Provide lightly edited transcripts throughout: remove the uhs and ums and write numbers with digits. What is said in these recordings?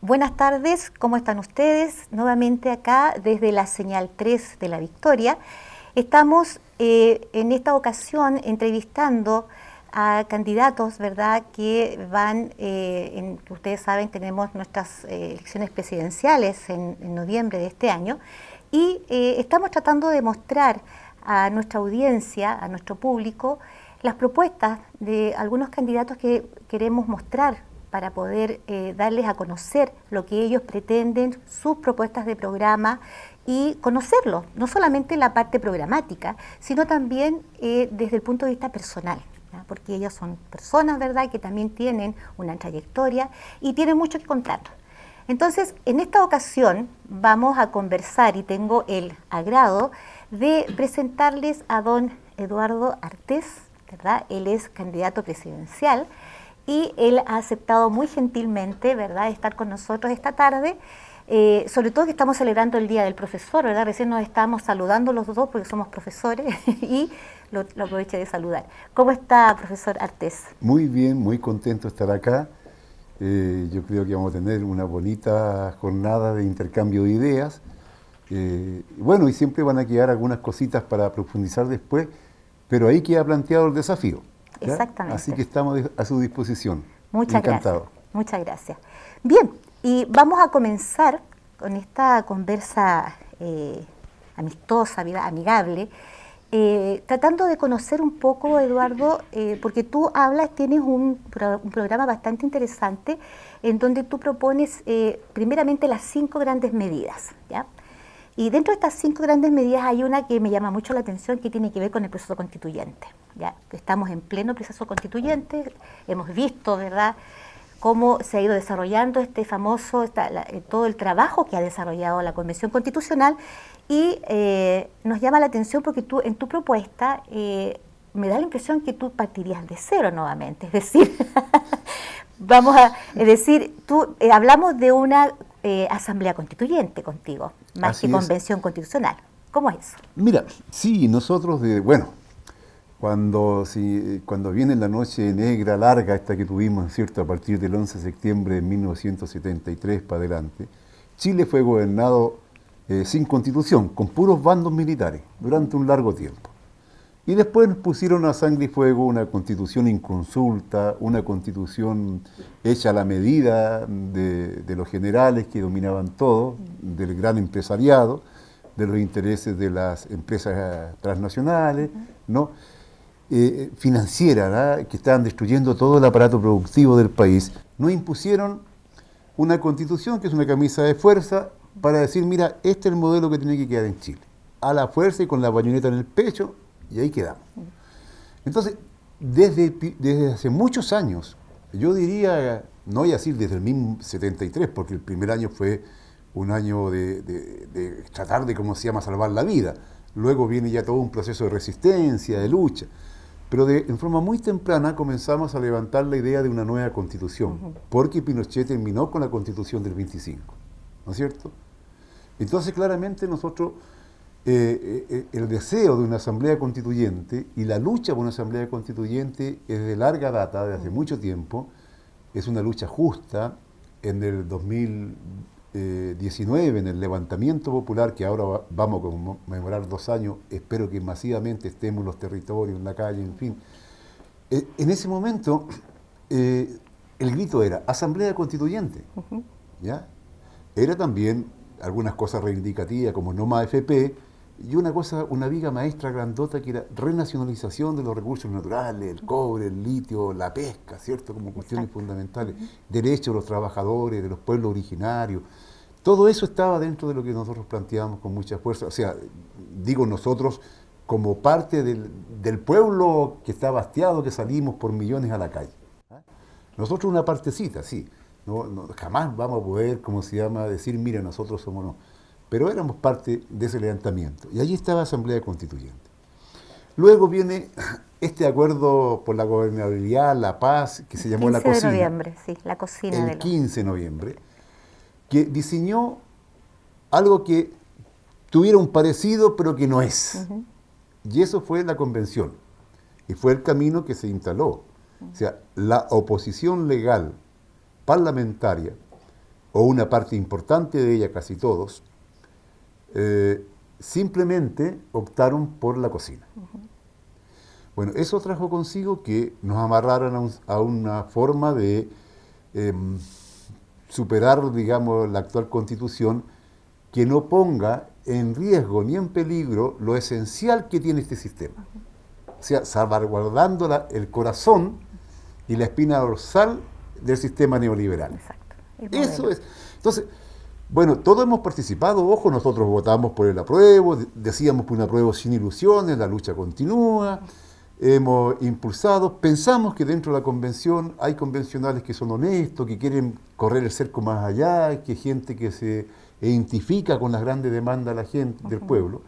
Buenas tardes, ¿cómo están ustedes? Nuevamente acá desde la señal 3 de La Victoria. Estamos en esta ocasión entrevistando a candidatos, ¿verdad?, que van, ustedes saben, tenemos nuestras elecciones presidenciales en noviembre de este año y estamos tratando de mostrar a nuestra audiencia, a nuestro público, las propuestas de algunos candidatos que queremos mostrar para poder darles a conocer lo que ellos pretenden, sus propuestas de programa y conocerlos, no solamente la parte programática, sino también desde el punto de vista personal, ¿ya? Porque ellos son personas, ¿verdad?, que también tienen una trayectoria y tienen mucho que contar. Entonces, en esta ocasión vamos a conversar y tengo el agrado de presentarles a don Eduardo Artés, ¿verdad? Él es candidato presidencial y él ha aceptado muy gentilmente, ¿verdad?, estar con nosotros esta tarde, sobre todo que estamos celebrando el Día del Profesor, ¿verdad? Recién nos estábamos saludando los dos porque somos profesores y lo aproveché de saludar. ¿Cómo está, profesor Artés? Muy bien, muy contento de estar acá. Yo creo que vamos a tener una bonita jornada de intercambio de ideas. Bueno, y siempre van a quedar algunas cositas para profundizar después, pero ahí queda planteado el desafío, ¿ya? Exactamente. Así que estamos a su disposición. Muchas Encantado. gracias. Muchas gracias. Bien, y vamos a comenzar con esta conversa amistosa, amigable, tratando de conocer un poco, Eduardo, porque tú tienes un programa bastante interesante en donde tú propones primeramente las 5 grandes medidas, ¿ya? Y dentro de estas 5 grandes medidas hay una que me llama mucho la atención que tiene que ver con el proceso constituyente, ¿ya? Estamos en pleno proceso constituyente, hemos visto, ¿verdad?, cómo se ha ido desarrollando todo el trabajo que ha desarrollado la Convención Constitucional y nos llama la atención porque tú en tu propuesta me da la impresión que tú partirías de cero nuevamente, es decir, hablamos de una asamblea constituyente contigo, más Así que es. convención constitucional. ¿Cómo es eso? Mira, sí, nosotros, cuando viene la noche negra larga esta que tuvimos, ¿cierto?, a partir del 11 de septiembre de 1973 para adelante, Chile fue gobernado sin constitución, con puros bandos militares, durante un largo tiempo. Y después nos pusieron a sangre y fuego una constitución inconsulta, una constitución hecha a la medida de los generales que dominaban todo, del gran empresariado, de los intereses de las empresas transnacionales, ¿no? Financieras, ¿no?, que estaban destruyendo todo el aparato productivo del país. Nos impusieron una constitución que es una camisa de fuerza para decir, mira, este es el modelo que tiene que quedar en Chile. A la fuerza y con la bayoneta en el pecho, y ahí quedamos. Entonces, desde hace muchos años, yo diría, no voy a decir desde el mismo 73, porque el primer año fue un año de tratar de, ¿cómo se llama?, salvar la vida. Luego viene ya todo un proceso de resistencia, de lucha. Pero en forma muy temprana comenzamos a levantar la idea de una nueva constitución, porque Pinochet terminó con la constitución del 25, ¿no es cierto? Entonces, claramente nosotros, el deseo de una asamblea constituyente y la lucha por una asamblea constituyente es de larga data, de hace mucho tiempo, es una lucha justa. En el 2019, en el levantamiento popular, que ahora vamos a conmemorar 2 años, espero que masivamente estemos en los territorios, en la calle, en fin. En ese momento, el grito era asamblea constituyente, ¿ya? Era también algunas cosas reivindicativas como no más FP, y una viga maestra grandota que era renacionalización de los recursos naturales, el cobre, el litio, la pesca, ¿cierto?, como cuestiones fundamentales, derechos de los trabajadores, de los pueblos originarios. Todo eso estaba dentro de lo que nosotros planteábamos con mucha fuerza. O sea, digo nosotros como parte del pueblo que está hastiado, que salimos por millones a la calle. Nosotros una partecita, sí. Jamás vamos a poder, decir, mira, nosotros somos no. Pero éramos parte de ese levantamiento. Y allí estaba la Asamblea Constituyente. Luego viene este acuerdo por la gobernabilidad, la paz, que se llamó la cocina. 15 de noviembre, sí, la cocina. El 15 de noviembre, que diseñó algo que tuviera un parecido, pero que no es. Y eso fue la convención. Y fue el camino que se instaló. O sea, la oposición legal parlamentaria o una parte importante de ella, casi todos, simplemente optaron por la cocina. Bueno, eso trajo consigo que nos amarraran a una forma de superar, digamos, la actual Constitución, que no ponga en riesgo ni en peligro lo esencial que tiene este sistema. O sea, salvaguardando el corazón y la espina dorsal del sistema neoliberal. Exacto. Eso es. Entonces, bueno, todos hemos participado, ojo, nosotros votamos por el apruebo, decíamos por un apruebo sin ilusiones, la lucha continúa, hemos impulsado, pensamos que dentro de la convención hay convencionales que son honestos, que quieren correr el cerco más allá, que hay gente que se identifica con las grandes demandas de la gente, del pueblo,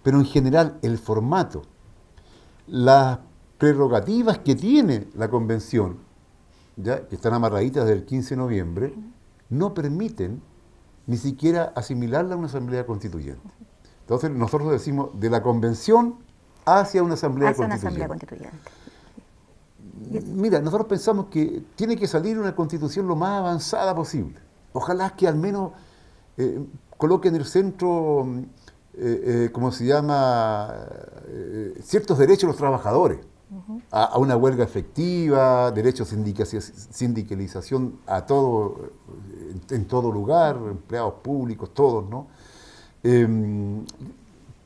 pero en general el formato, las prerrogativas que tiene la convención, ¿ya?, que están amarraditas desde el 15 de noviembre, no permiten ni siquiera asimilarla a una asamblea constituyente. Entonces nosotros decimos de la convención hacia una asamblea constituyente. Mira, nosotros pensamos que tiene que salir una constitución lo más avanzada posible. Ojalá que al menos coloque en el centro, ¿cómo se llama?, ciertos derechos de los trabajadores. A una huelga efectiva, derecho a sindicalización a todo, en todo lugar, empleados públicos, todos, ¿no?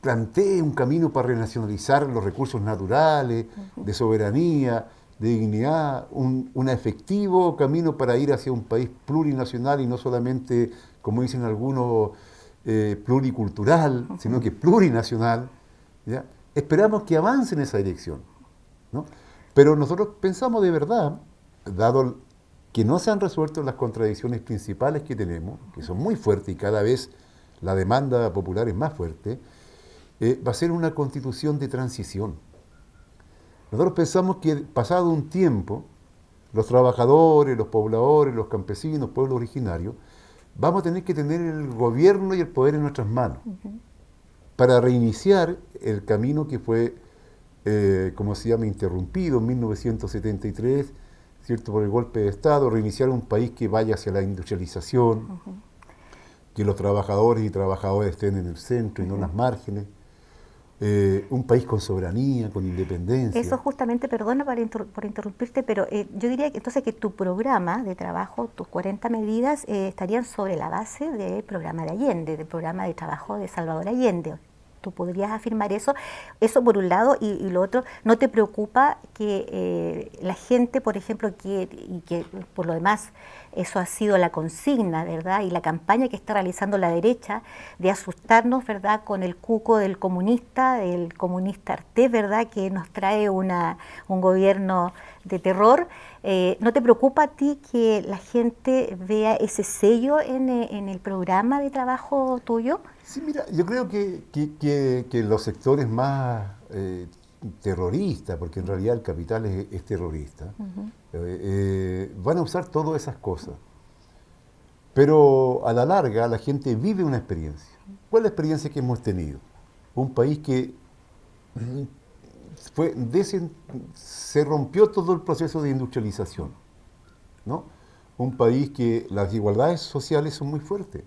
Plantee un camino para renacionalizar los recursos naturales, de soberanía, de dignidad, un efectivo camino para ir hacia un país plurinacional y no solamente, como dicen algunos, pluricultural, sino que plurinacional, ¿ya? Esperamos que avance en esa dirección, ¿no? Pero nosotros pensamos de verdad, dado que no se han resuelto las contradicciones principales que tenemos, que son muy fuertes y cada vez la demanda popular es más fuerte, va a ser una constitución de transición. Nosotros pensamos que pasado un tiempo, los trabajadores, los pobladores, los campesinos, pueblos originarios, vamos a tener que tener el gobierno y el poder en nuestras manos para reiniciar el camino que fue, como se llama, interrumpido en 1973, ¿cierto?, por el golpe de Estado, reiniciar un país que vaya hacia la industrialización, que los trabajadores y trabajadoras estén en el centro y no en las márgenes, un país con soberanía, con independencia. Eso justamente, perdona por interrumpirte, pero yo diría que entonces que tu programa de trabajo, tus 40 medidas, estarían sobre la base del programa de Allende, del programa de trabajo de Salvador Allende. ¿Tú podrías afirmar eso? Eso por un lado, y lo otro, ¿no te preocupa que la gente, por ejemplo, y que por lo demás eso ha sido la consigna, ¿verdad?, y la campaña que está realizando la derecha de asustarnos, ¿verdad?, con el cuco del comunista Artés, ¿verdad?, que nos trae un gobierno de terror? ¿No te preocupa a ti que la gente vea ese sello en el programa de trabajo tuyo? Sí, mira, yo creo que los sectores más terroristas, porque en realidad el capital es terrorista, van a usar todas esas cosas. Pero a la larga la gente vive una experiencia. ¿Cuál es la experiencia que hemos tenido? Un país que se rompió todo el proceso de industrialización, ¿no? Un país que las desigualdades sociales son muy fuertes.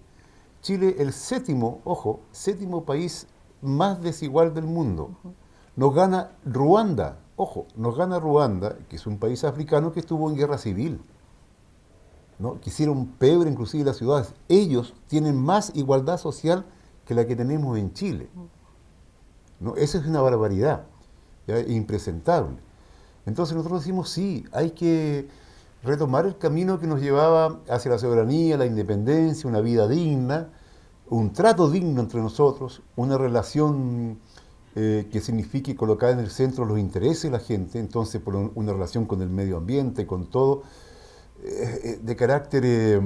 Chile, el séptimo país más desigual del mundo. Nos gana Ruanda, que es un país africano que estuvo en guerra civil, ¿no?, que hicieron peor inclusive las ciudades. Ellos tienen más igualdad social que la que tenemos en Chile, ¿no? Eso es una barbaridad, ¿ya?, impresentable. Entonces nosotros decimos, sí, hay que retomar el camino que nos llevaba hacia la soberanía, la independencia, una vida digna, un trato digno entre nosotros, una relación que signifique colocar en el centro los intereses de la gente, entonces por una relación con el medio ambiente, con todo, de carácter,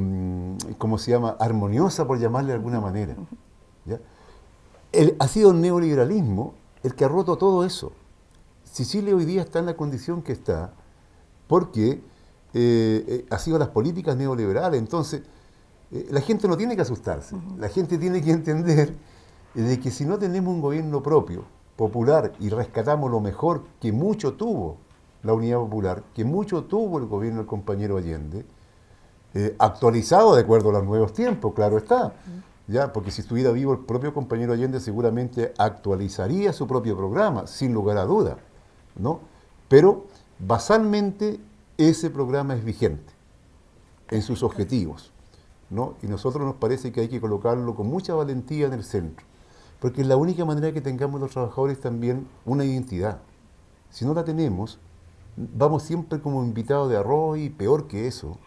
¿cómo se llama?, armoniosa, por llamarle de alguna manera, ¿ya? Ha sido el neoliberalismo el que ha roto todo eso. Si Chile hoy día está en la condición que está, porque ha sido las políticas neoliberales. Entonces, la gente no tiene que asustarse, la gente tiene que entender de que si no tenemos un gobierno propio, popular, y rescatamos lo mejor que mucho tuvo la Unidad Popular, que mucho tuvo el gobierno del compañero Allende, actualizado de acuerdo a los nuevos tiempos, claro está. ¿Ya? Porque si estuviera vivo el propio compañero Allende seguramente actualizaría su propio programa, sin lugar a duda, ¿no? Pero basalmente ese programa es vigente en sus objetivos, ¿no? Y nosotros nos parece que hay que colocarlo con mucha valentía en el centro, porque es la única manera que tengamos los trabajadores también una identidad. Si no la tenemos, vamos siempre como invitados de arroz y peor que eso,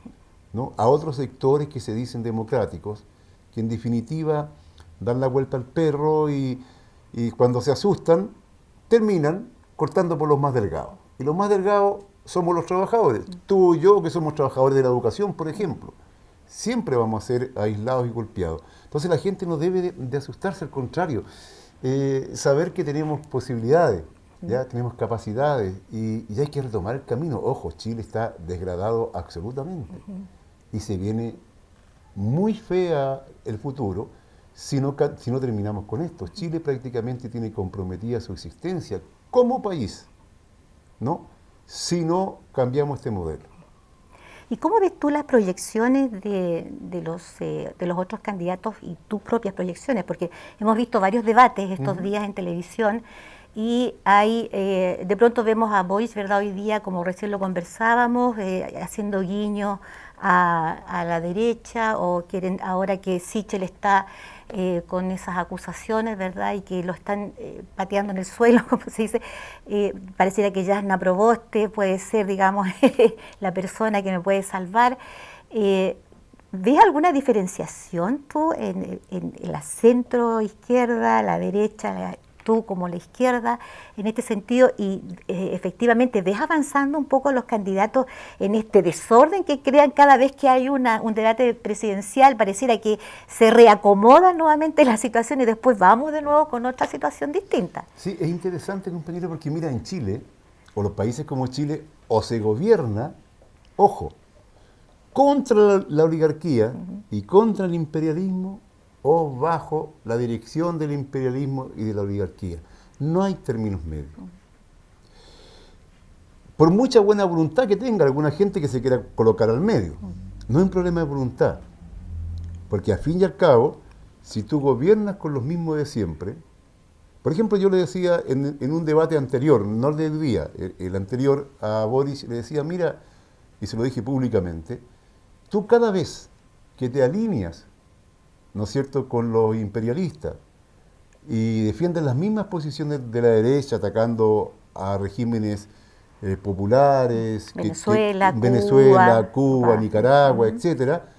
¿no? A otros sectores que se dicen democráticos, que en definitiva dan la vuelta al perro y cuando se asustan terminan cortando por los más delgados. Y los más delgados somos los trabajadores. Tú y yo, que somos trabajadores de la educación, por ejemplo, siempre vamos a ser aislados y golpeados. Entonces la gente no debe de asustarse, al contrario. Saber que tenemos posibilidades, ya tenemos capacidades y hay que retomar el camino. Ojo, Chile está degradado absolutamente y se viene muy fea el futuro si no terminamos con esto. Chile prácticamente tiene comprometida su existencia como país, ¿no? Si no cambiamos este modelo. ¿Y cómo ves tú las proyecciones de los otros candidatos y tus propias proyecciones? Porque hemos visto varios debates estos días en televisión y hay, de pronto vemos a Boris, ¿verdad? Hoy día, como recién lo conversábamos, haciendo guiño a la derecha, o quieren ahora que Sichel está con esas acusaciones, ¿verdad? Y que lo están pateando en el suelo, como se dice. Pareciera que Jasna Proboste puede ser, digamos, la persona que me puede salvar. ¿Ves alguna diferenciación tú en la centro izquierda, la derecha, tú como la izquierda, en este sentido? Y efectivamente, ¿ves avanzando un poco los candidatos en este desorden que crean cada vez que hay un debate presidencial? Pareciera que se reacomoda nuevamente la situación y después vamos de nuevo con otra situación distinta. Sí, es interesante, compañero, porque mira, en Chile, o los países como Chile, o se gobierna, ojo, contra la oligarquía y contra el imperialismo, o bajo la dirección del imperialismo y de la oligarquía. No hay términos medios. Por mucha buena voluntad que tenga alguna gente que se quiera colocar al medio, no es un problema de voluntad. Porque al fin y al cabo, si tú gobiernas con los mismos de siempre, por ejemplo, yo le decía en un debate anterior, no el del día, el anterior a Boris, le decía, mira, y se lo dije públicamente, tú cada vez que te alineas, ¿no es cierto?, con los imperialistas y defienden las mismas posiciones de la derecha, atacando a regímenes populares, Venezuela, Cuba, Nicaragua, etcétera,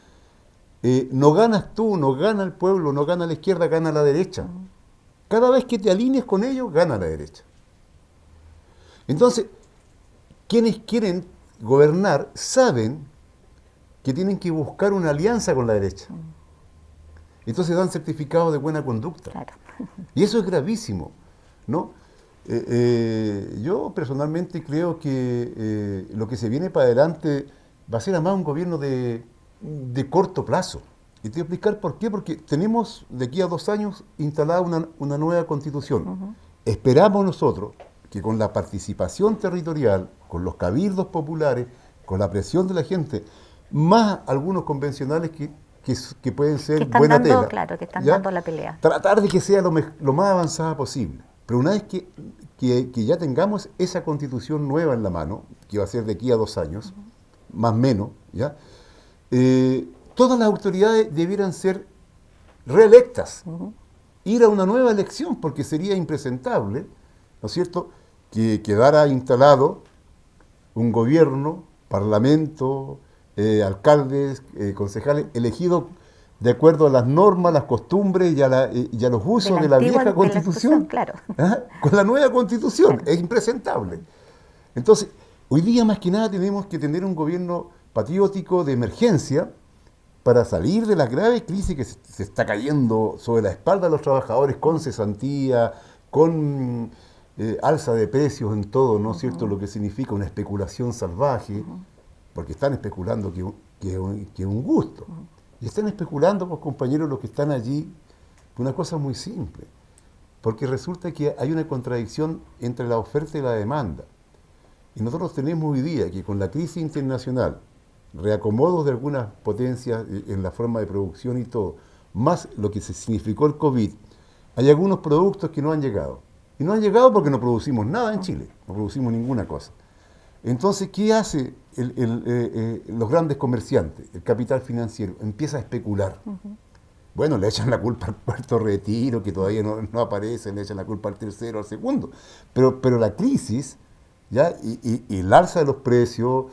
no ganas tú, no gana el pueblo, no gana la izquierda, gana la derecha. Cada vez que te alinees con ellos, gana la derecha. Entonces, quienes quieren gobernar saben que tienen que buscar una alianza con la derecha. Entonces dan certificados de buena conducta. Claro. Y eso es gravísimo, ¿no? Yo personalmente creo que lo que se viene para adelante va a ser además un gobierno de corto plazo. Y te voy a explicar por qué. Porque tenemos de aquí a 2 años instalada una nueva constitución. Esperamos nosotros que con la participación territorial, con los cabildos populares, con la presión de la gente, más algunos convencionales que pueden ser buena tela. Claro, que están ¿ya? dando la pelea. Tratar de que sea lo más avanzada posible. Pero una vez que ya tengamos esa constitución nueva en la mano, que va a ser de aquí a 2 años, más o menos, ¿ya? Todas las autoridades debieran ser reelectas, ir a una nueva elección, porque sería impresentable, ¿no es cierto?, que quedara instalado un gobierno, parlamento, alcaldes, concejales, elegidos de acuerdo a las normas, las costumbres y a los usos de la vieja constitución, claro. Con la nueva constitución. Claro. Es impresentable. Entonces, hoy día más que nada tenemos que tener un gobierno patriótico de emergencia para salir de la grave crisis que se está cayendo sobre la espalda de los trabajadores, con cesantía, con alza de precios en todo, ¿no es cierto?, lo que significa una especulación salvaje, porque están especulando que es un gusto. Y están especulando, pues, compañeros, los que están allí, una cosa muy simple. Porque resulta que hay una contradicción entre la oferta y la demanda. Y nosotros tenemos hoy día que con la crisis internacional, reacomodos de algunas potencias en la forma de producción y todo, más lo que se significó el COVID, hay algunos productos que no han llegado. Y no han llegado porque no producimos nada en Chile, no producimos ninguna cosa. Entonces, ¿qué hace los grandes comerciantes, el capital financiero? Empieza a especular. Bueno, le echan la culpa al Puerto Retiro, que todavía no aparece, le echan la culpa al tercero, al segundo. Pero la crisis, ¿ya? Y el alza de los precios,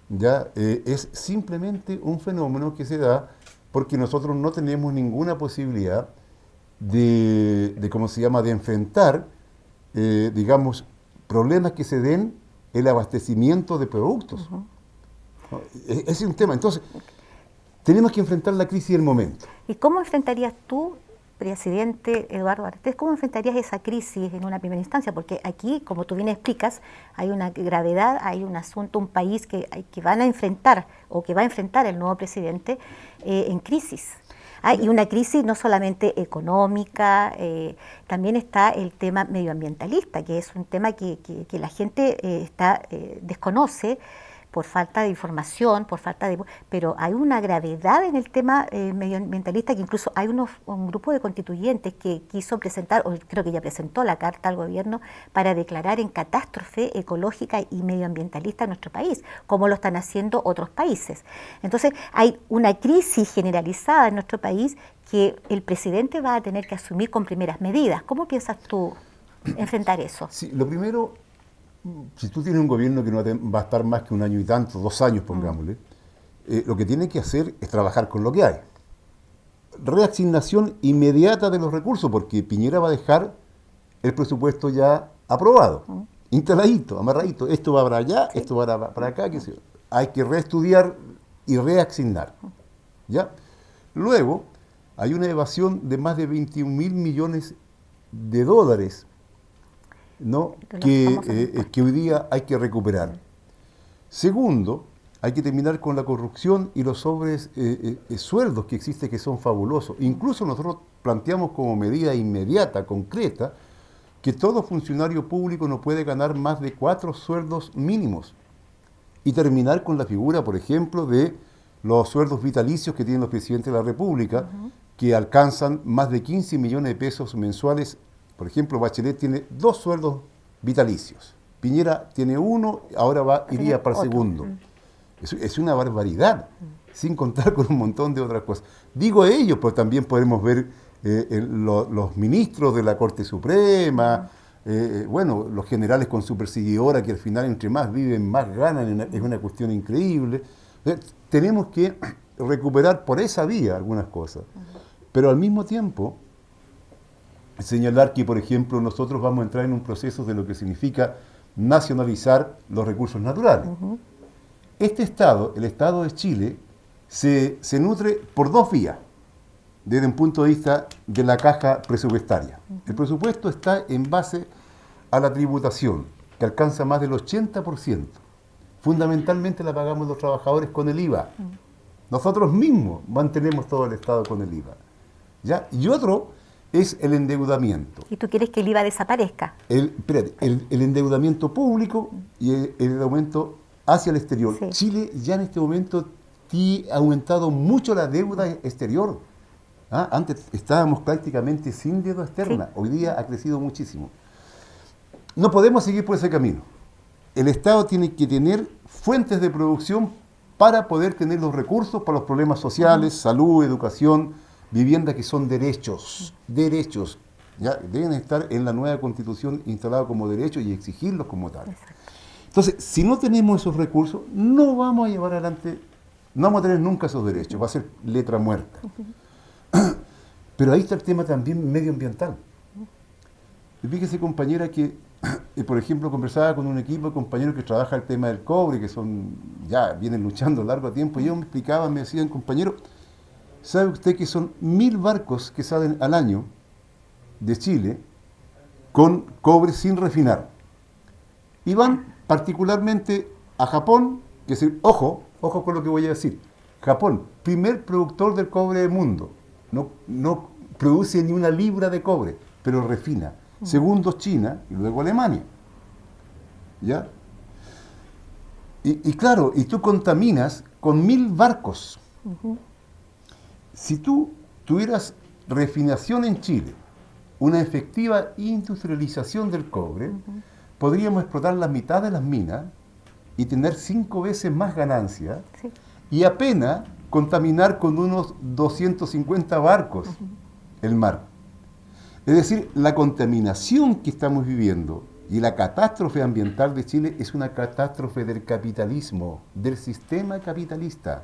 ¿ya? Es simplemente un fenómeno que se da porque nosotros no tenemos ninguna posibilidad de ¿cómo se llama?, de enfrentar, digamos, problemas que se den el abastecimiento de productos. ¿No? Ese es un tema. Entonces, tenemos que enfrentar la crisis del momento. ¿Y cómo enfrentarías tú, presidente Eduardo Artés, cómo enfrentarías esa crisis en una primera instancia? Porque aquí, como tú bien explicas, hay una gravedad, hay un asunto, un país que van a enfrentar o que va a enfrentar el nuevo presidente en crisis. Y una crisis no solamente económica, también está el tema medioambientalista, que es un tema que la gente desconoce por falta de información, pero hay una gravedad en el tema medioambientalista, que incluso hay un grupo de constituyentes que quiso presentar, o creo que ya presentó la carta al gobierno para declarar en catástrofe ecológica y medioambientalista nuestro país, como lo están haciendo otros países. Entonces hay una crisis generalizada en nuestro país que el presidente va a tener que asumir con primeras medidas. ¿Cómo piensas tú enfrentar eso? Sí, lo primero, si tú tienes un gobierno que no va a estar más que un año y tanto, 2 años, pongámosle, lo que tiene que hacer es trabajar con lo que hay. Reasignación inmediata de los recursos, porque Piñera va a dejar el presupuesto ya aprobado, instaladito, amarradito. Esto va para allá, esto va para acá. Hay que reestudiar y reasignar. ¿Ya? Luego, hay una evasión de más de 21.000 millones de dólares, ¿no?, que hoy día hay que recuperar. Segundo, hay que terminar con la corrupción y los sueldos que existen, que son fabulosos. Incluso nosotros planteamos como medida inmediata, concreta, que todo funcionario público no puede ganar más de 4 sueldos mínimos. Y terminar con la figura, por ejemplo, de los sueldos vitalicios que tienen los presidentes de la República, que alcanzan más de 15 millones de pesos mensuales. Por ejemplo, Bachelet tiene 2 sueldos vitalicios. Piñera tiene 1, ahora iría para el segundo. Es una barbaridad, sin contar con un montón de otras cosas. Digo ellos, pero también podemos ver los ministros de la Corte Suprema, bueno, los generales con su perseguidora, que al final entre más viven, más ganan, es una cuestión increíble. Tenemos que recuperar por esa vía algunas cosas, pero al mismo tiempo señalar que, por ejemplo, nosotros vamos a entrar en un proceso de lo que significa nacionalizar los recursos naturales. Este Estado, el Estado de Chile, se nutre por 2 vías, desde un punto de vista de la caja presupuestaria. El presupuesto está en base a la tributación, que alcanza más del 80%. Fundamentalmente la pagamos los trabajadores con el IVA. Nosotros mismos mantenemos todo el Estado con el IVA. ¿Ya? Y otro es el endeudamiento. ¿Y tú quieres que el IVA desaparezca? El endeudamiento público y el endeudamiento hacia el exterior. Sí. Chile ya en este momento ha aumentado mucho la deuda exterior. Antes estábamos prácticamente sin deuda externa. Sí. Hoy día ha crecido muchísimo. No podemos seguir por ese camino. El Estado tiene que tener fuentes de producción para poder tener los recursos para los problemas sociales, salud, educación, vivienda, que son derechos, ¿ya? Deben estar en la nueva Constitución instalados como derechos y exigirlos como tales. Entonces, si no tenemos esos recursos, no vamos a llevar adelante, no vamos a tener nunca esos derechos, va a ser letra muerta. Pero ahí está el tema también medioambiental. Y fíjese, compañera, que, por ejemplo, conversaba con un equipo de compañeros que trabaja el tema del cobre, que vienen luchando largo tiempo, y ellos me explicaban, me decían, compañero, ¿sabe usted que son 1000 barcos que salen al año de Chile con cobre sin refinar? Y van particularmente a Japón, que es ojo con lo que voy a decir. Japón, primer productor del cobre del mundo, no produce ni una libra de cobre, pero refina. Segundo China y luego Alemania. ¿Ya? Y claro, y tú contaminas con 1000 barcos. Si tú tuvieras refinación en Chile, una efectiva industrialización del cobre, podríamos explotar la mitad de las minas y tener 5 veces más ganancia y apenas contaminar con unos 250 barcos el mar. Es decir, la contaminación que estamos viviendo y la catástrofe ambiental de Chile es una catástrofe del capitalismo, del sistema capitalista.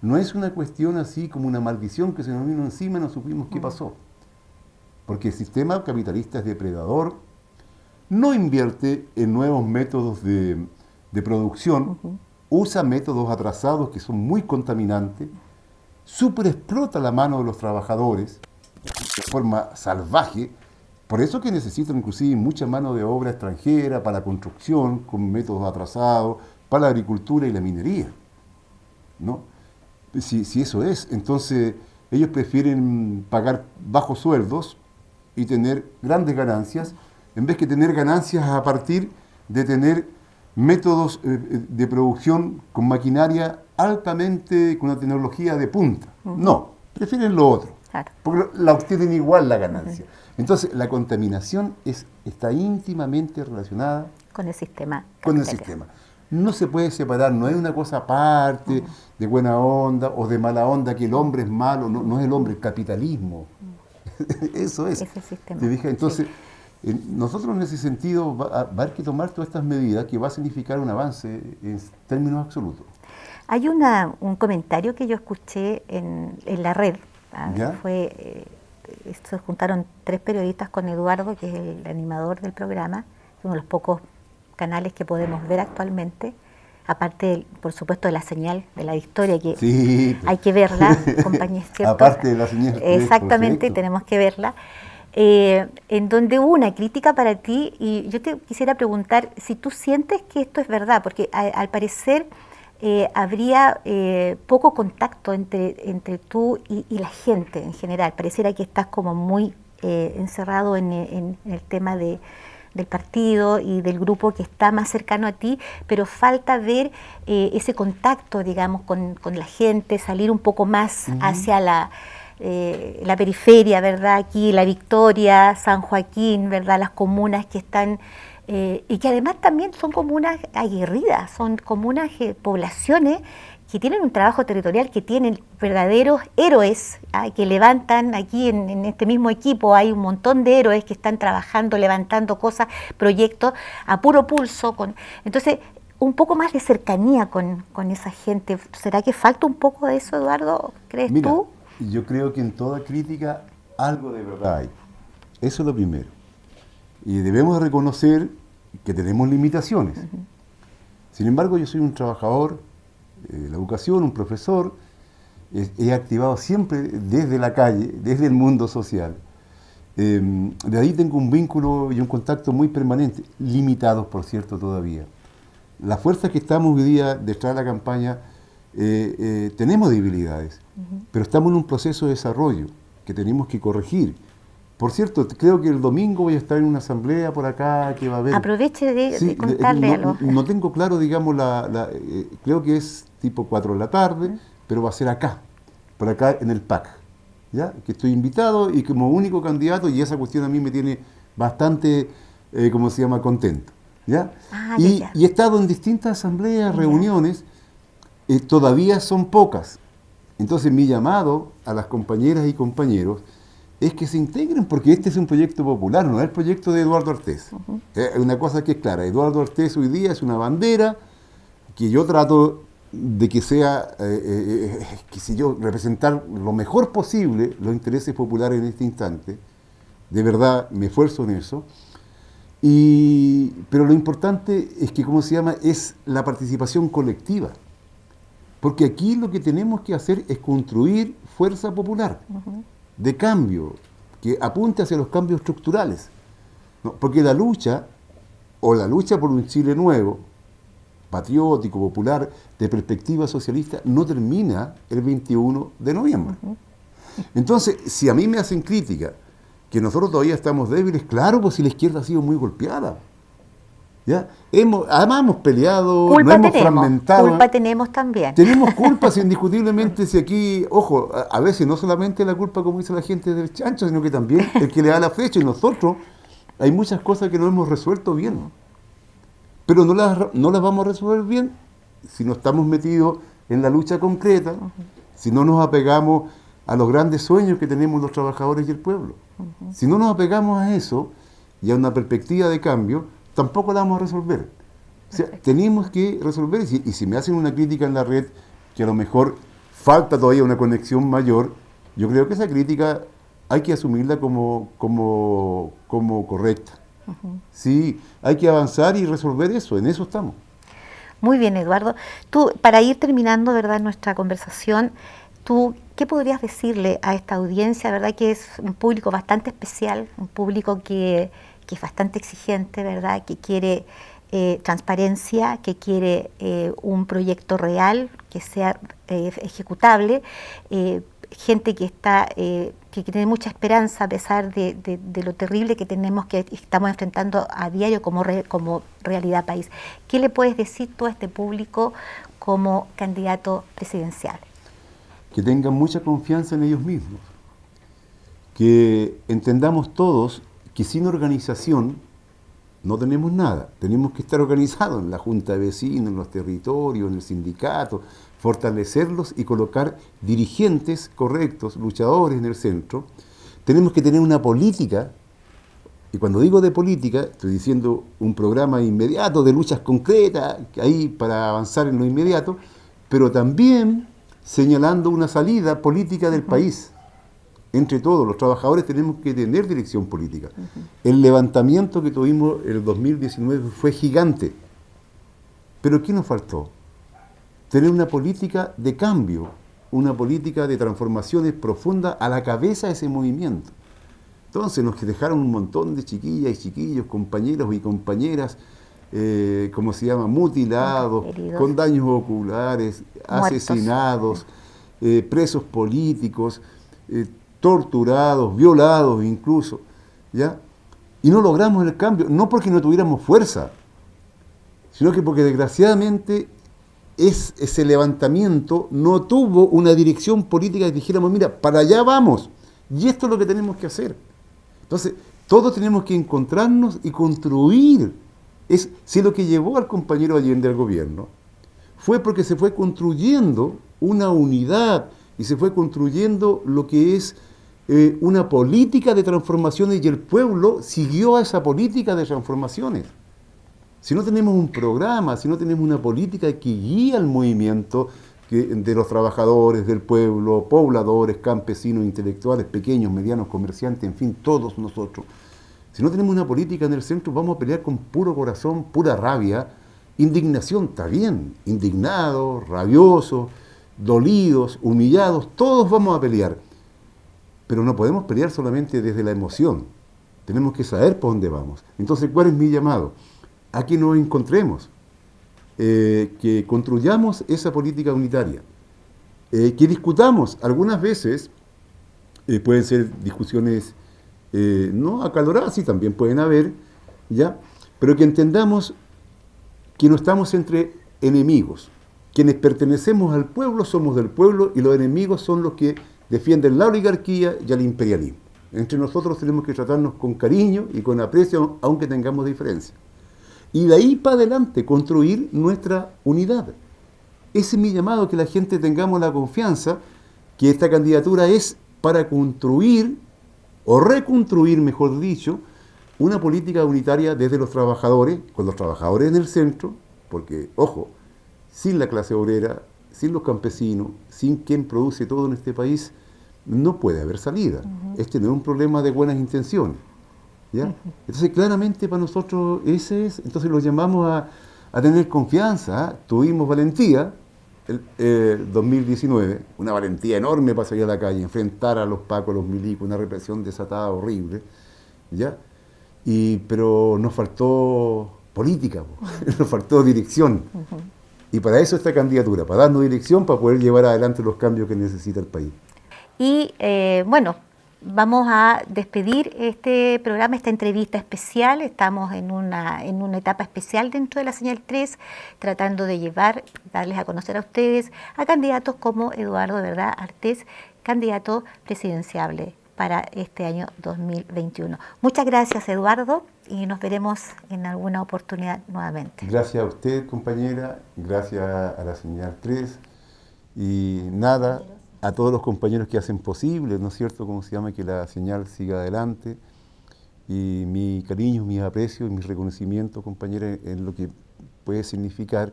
No es una cuestión así como una maldición que se nos vino encima y no supimos qué pasó. Porque el sistema capitalista es depredador, no invierte en nuevos métodos de producción, usa métodos atrasados que son muy contaminantes, superexplota la mano de los trabajadores de forma salvaje. Por eso que necesitan inclusive mucha mano de obra extranjera para la construcción, con métodos atrasados, para la agricultura y la minería, ¿no? Si eso es, entonces ellos prefieren pagar bajos sueldos y tener grandes ganancias, en vez que tener ganancias a partir de tener métodos de producción con maquinaria altamente, con una tecnología de punta. No, prefieren lo otro, porque la obtienen igual la ganancia. Entonces, la contaminación está íntimamente relacionada con el sistema. No se puede separar, no es una cosa aparte de buena onda o de mala onda, que el hombre es malo, no es el hombre, el capitalismo. Eso es. Ese sistema. ¿Te fijas? Entonces, nosotros en ese sentido va a haber que tomar todas estas medidas que va a significar un avance en términos absolutos. Hay un comentario que yo escuché en la red. Se juntaron 3 periodistas con Eduardo, que es el animador del programa, uno de los pocos canales que podemos ver actualmente, aparte, por supuesto, de la señal de la Victoria, que hay que verla, compañeros. Aparte de la señal. Exactamente, tenemos que verla. En donde hubo una crítica para ti, y yo te quisiera preguntar si tú sientes que esto es verdad, porque al parecer habría poco contacto entre tú y la gente en general. Pareciera que estás como muy encerrado en el tema del partido y del grupo que está más cercano a ti, pero falta ver ese contacto, digamos, con la gente, salir un poco más hacia la periferia, ¿verdad? Aquí La Victoria, San Joaquín, ¿verdad? Las comunas que están, y que además también son comunas aguerridas, son comunas, poblaciones que tienen un trabajo territorial, que tienen verdaderos héroes, que levantan aquí en este mismo equipo, hay un montón de héroes que están trabajando, levantando cosas, proyectos a puro pulso. Entonces, un poco más de cercanía con esa gente. ¿Será que falta un poco de eso, Eduardo? ¿Crees tú? Yo creo que en toda crítica algo de verdad hay. Eso es lo primero. Y debemos reconocer que tenemos limitaciones. Sin embargo, yo soy un trabajador de la educación, un profesor, he activado siempre desde la calle, desde el mundo social. De ahí tengo un vínculo y un contacto muy permanente, limitados, por cierto, todavía. Las fuerzas que estamos hoy día detrás de la campaña, tenemos debilidades, pero estamos en un proceso de desarrollo que tenemos que corregir. Por cierto, creo que el domingo voy a estar en una asamblea por acá que va a haber... Aproveche de contarle a los... No tengo claro, digamos, creo que es tipo 4 de la tarde, pero va a ser acá, por acá en el PAC, ¿ya? Que estoy invitado y como único candidato, y esa cuestión a mí me tiene bastante, contento, ¿ya? Y he estado en distintas asambleas, reuniones, todavía son pocas. Entonces mi llamado a las compañeras y compañeros es que se integren, porque este es un proyecto popular, no es el proyecto de Eduardo Artés. Una cosa que es clara, Eduardo Artés hoy día es una bandera que yo trato de que sea, representar lo mejor posible los intereses populares en este instante. De verdad, me esfuerzo en eso. Pero lo importante es que, es la participación colectiva. Porque aquí lo que tenemos que hacer es construir fuerza popular de cambio, que apunte hacia los cambios estructurales. ¿No? Porque la lucha por un Chile nuevo, patriótico, popular, de perspectiva socialista, no termina el 21 de noviembre. Entonces, si a mí me hacen crítica que nosotros todavía estamos débiles, claro, pues si la izquierda ha sido muy golpeada. ¿Ya? Además hemos peleado, Culpa nos hemos tenemos, fragmentado. culpa tenemos también. Tenemos culpas indiscutiblemente si aquí, ojo, a veces no solamente la culpa, como dice la gente del chancho, sino que también el que le da la flecha, y nosotros hay muchas cosas que no hemos resuelto bien. Pero no las vamos a resolver bien si no estamos metidos en la lucha concreta, si no nos apegamos a los grandes sueños que tenemos los trabajadores y el pueblo. Si no nos apegamos a eso y a una perspectiva de cambio, tampoco la vamos a resolver. O sea, tenemos que resolver, y si me hacen una crítica en la red, que a lo mejor falta todavía una conexión mayor, yo creo que esa crítica hay que asumirla como correcta. Sí, hay que avanzar y resolver eso, en eso estamos. Muy bien, Eduardo. Tú, para ir terminando, ¿verdad?, nuestra conversación, tú, ¿qué podrías decirle a esta audiencia, verdad, que es un público bastante especial, un público que es bastante exigente, ¿verdad?, que quiere transparencia, que quiere un proyecto real, que sea ejecutable, gente que está que tiene mucha esperanza a pesar de lo terrible que estamos enfrentando a diario como realidad país? ¿Qué le puedes decir tú a este público como candidato presidencial? Que tengan mucha confianza en ellos mismos, que entendamos todos que sin organización no tenemos nada. Tenemos que estar organizados en la junta de vecinos, en los territorios, en el sindicato, fortalecerlos y colocar dirigentes correctos, luchadores en el centro. Tenemos que tener una política, y cuando digo de política, estoy diciendo un programa inmediato de luchas concretas, ahí para avanzar en lo inmediato, pero también señalando una salida política del país. Entre todos, los trabajadores tenemos que tener dirección política. El levantamiento que tuvimos en el 2019 fue gigante. Pero ¿qué nos faltó? Tener una política de cambio, una política de transformaciones profundas a la cabeza de ese movimiento. Entonces nos dejaron un montón de chiquillas y chiquillos, compañeros y compañeras, ¿cómo se llama?, mutilados, heridos, con daños oculares, muertos, asesinados, presos políticos, torturados, violados incluso, ¿ya? Y no logramos el cambio, no porque no tuviéramos fuerza, sino que porque desgraciadamente ese levantamiento no tuvo una dirección política que dijéramos, mira, para allá vamos, y esto es lo que tenemos que hacer. Entonces, todos tenemos que encontrarnos y construir. Si lo que llevó al compañero Allende al gobierno fue porque se fue construyendo una unidad y se fue construyendo lo que es una política de transformaciones, y el pueblo siguió a esa política de transformaciones. Si no tenemos un programa, si no tenemos una política que guía el movimiento de los trabajadores, del pueblo, pobladores, campesinos, intelectuales, pequeños, medianos, comerciantes, en fin, todos nosotros, si no tenemos una política en el centro, vamos a pelear con puro corazón, pura rabia, indignación, está bien, indignados, rabiosos, dolidos, humillados, todos vamos a pelear. Pero no podemos pelear solamente desde la emoción. Tenemos que saber por dónde vamos. Entonces, ¿cuál es mi llamado? A que nos encontremos, que construyamos esa política unitaria, que discutamos. Algunas veces pueden ser discusiones no acaloradas, sí, también pueden haber, ¿ya? Pero que entendamos que no estamos entre enemigos. Quienes pertenecemos al pueblo somos del pueblo, y los enemigos son los que defienden la oligarquía y al imperialismo. Entre nosotros tenemos que tratarnos con cariño y con aprecio, aunque tengamos diferencias. Y de ahí para adelante construir nuestra unidad. Ese es mi llamado, que la gente tengamos la confianza que esta candidatura es para construir, o reconstruir, mejor dicho, una política unitaria desde los trabajadores, con los trabajadores en el centro, porque, ojo, sin la clase obrera, sin los campesinos, sin quien produce todo en este país, no puede haber salida. Este no es un problema de buenas intenciones, ¿ya? Entonces, claramente para nosotros ese es. Entonces los llamamos a tener confianza, ¿eh? Tuvimos valentía el 2019, una valentía enorme para salir a la calle, enfrentar a los pacos, a los milicos, una represión desatada horrible, ¿ya? Pero nos faltó política, nos faltó dirección. Y para eso esta candidatura, para darnos dirección, para poder llevar adelante los cambios que necesita el país. Y bueno, vamos a despedir este programa, esta entrevista especial. Estamos en una etapa especial dentro de la Señal 3, tratando de darles a conocer a ustedes a candidatos como Eduardo, ¿verdad?, Artés, candidato presidenciable para este año 2021. Muchas gracias, Eduardo, y nos veremos en alguna oportunidad nuevamente. Gracias a usted, compañera, gracias a la Señal 3 y nada, a todos los compañeros que hacen posible, ¿no es cierto?, ¿cómo se llama?, que la señal siga adelante. Y mi cariño, mis aprecios y mis reconocimientos, compañera, en lo que puede significar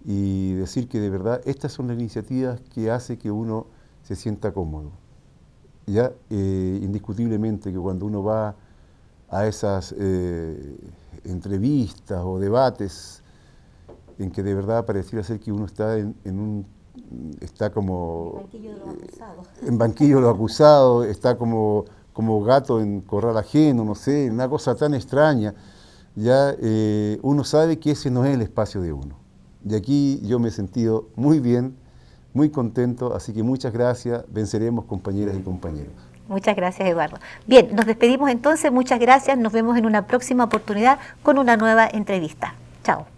y decir que de verdad estas son las iniciativas que hace que uno se sienta cómodo. Ya, indiscutiblemente que cuando uno va a esas entrevistas o debates en que de verdad pareciera ser que uno está está como en banquillo de los acusados, está como gato en corral ajeno, no sé, una cosa tan extraña, ya uno sabe que ese no es el espacio de uno. Y aquí yo me he sentido muy bien, muy contento, así que muchas gracias, venceremos, compañeras y compañeros. Muchas gracias, Eduardo. Bien, nos despedimos entonces, muchas gracias, nos vemos en una próxima oportunidad con una nueva entrevista. Chao.